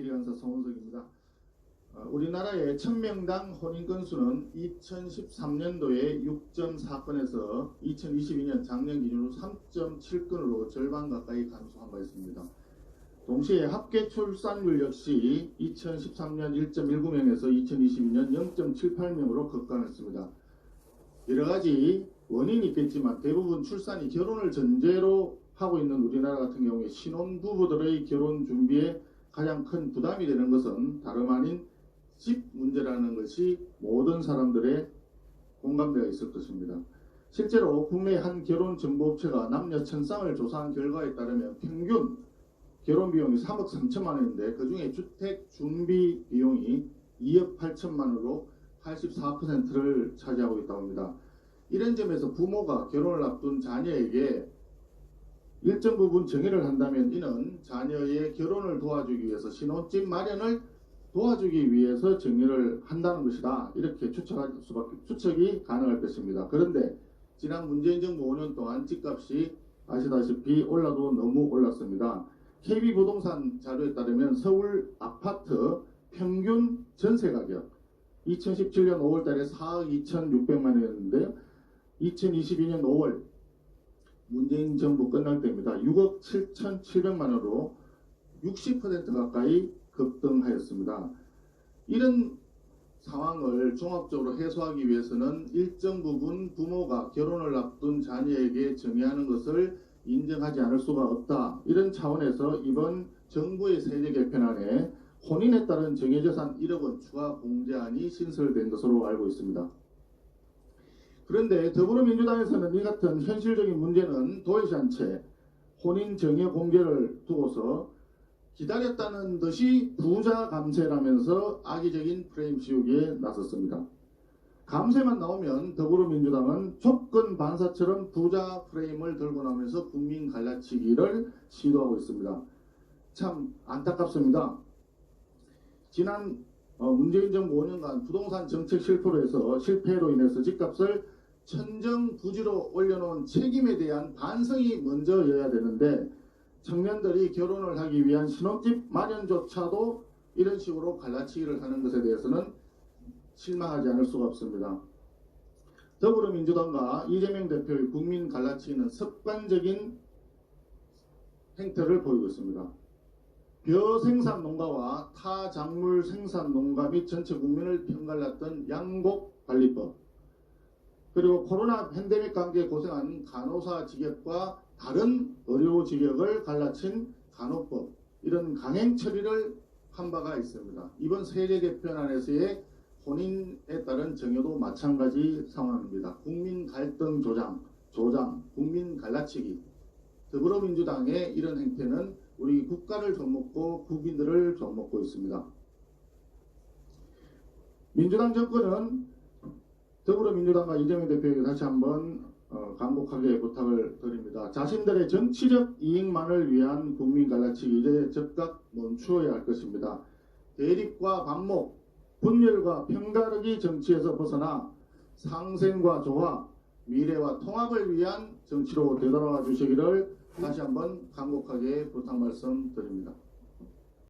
미래강사 성원석입니다. 우리나라의 1000명당 혼인 건수는 2013년도에 6.4건에서 2022년 작년 기준으로 3.7건으로 절반 가까이 감소한 바 있습니다. 동시에 합계 출산율 역시 2013년 1.19명에서 2022년 0.78명으로 급감했습니다. 여러가지 원인이 있겠지만 대부분 출산이 결혼을 전제로 하고 있는 우리나라 같은 경우에 신혼부부들의 결혼 준비에 가장 큰 부담이 되는 것은 다름 아닌 집 문제라는 것이 모든 사람들의 공감대가 있을 것입니다. 실제로 국내 한 결혼 정보업체가 남녀 천쌍을 조사한 결과에 따르면 평균 결혼 비용이 3억 3천만 원인데 그 중에 주택 준비 비용이 2억 8천만 원으로 84%를 차지하고 있다고 합니다. 이런 점에서 부모가 결혼을 앞둔 자녀에게 일정 부분 정의를 한다면 이는 자녀의 결혼을 도와주기 위해서 신혼집 마련을 도와주기 위해서 정의를 한다는 것이다. 이렇게 추측이 가능할 것입니다. 그런데 지난 문재인 정부 5년 동안 집값이 아시다시피 올라도 너무 올랐습니다. KB부동산 자료에 따르면 서울 아파트 평균 전세 가격 2017년 5월달에 4억 2,600만 원이었는데요. 2022년 5월 문재인 정부 끝날 때입니다. 6억 7,700만 원으로 60% 가까이 급등하였습니다. 이런 상황을 종합적으로 해소하기 위해서는 일정 부분 부모가 결혼을 앞둔 자녀에게 정의하는 것을 인정하지 않을 수가 없다. 이런 차원에서 이번 정부의 세제 개편안에 혼인에 따른 정해재산 1억 원 추가 공제안이 신설된 것으로 알고 있습니다. 그런데 더불어민주당에서는 이 같은 현실적인 문제는 도외시한 채 혼인 정해 공개를 두고서 기다렸다는 듯이 부자 감세라면서 악의적인 프레임 씌우기에 나섰습니다. 감세만 나오면 더불어민주당은 조건 반사처럼 부자 프레임을 들고 나오면서 국민 갈라치기를 시도하고 있습니다. 참 안타깝습니다. 지난 문재인 정부 5년간 부동산 정책 실패로 인해서 집값을 천정부지로 올려놓은 책임에 대한 반성이 먼저여야 되는데 청년들이 결혼을 하기 위한 신혼집 마련조차도 이런 식으로 갈라치기를 하는 것에 대해서는 실망하지 않을 수가 없습니다. 더불어민주당과 이재명 대표의 국민 갈라치기는 습관적인 행태를 보이고 있습니다. 벼 생산 농가와 타 작물 생산 농가 및 전체 국민을 편갈랐던 양곡 관리법, 그리고 코로나 팬데믹 관계에 고생한 간호사 직역과 다른 의료 직역을 갈라친 간호법, 이런 강행 처리를 한 바가 있습니다. 이번 세제 개편안에서의 혼인에 따른 정의도 마찬가지 상황입니다. 국민 갈등 조장, 국민 갈라치기. 더불어민주당의 이런 행태는 우리 국가를 좀먹고 국민들을 좀먹고 있습니다. 민주당 정권은 더불어민주당과 이재명 대표에게 다시 한번 간곡하게 부탁을 드립니다. 자신들의 정치적 이익만을 위한 국민 갈라치기 이제 즉각 멈추어야 할 것입니다. 대립과 반목, 분열과 편가르기 정치에서 벗어나 상생과 조화, 미래와 통합을 위한 정치로 되돌아와 주시기를 다시 한번 간곡하게 부탁 말씀드립니다.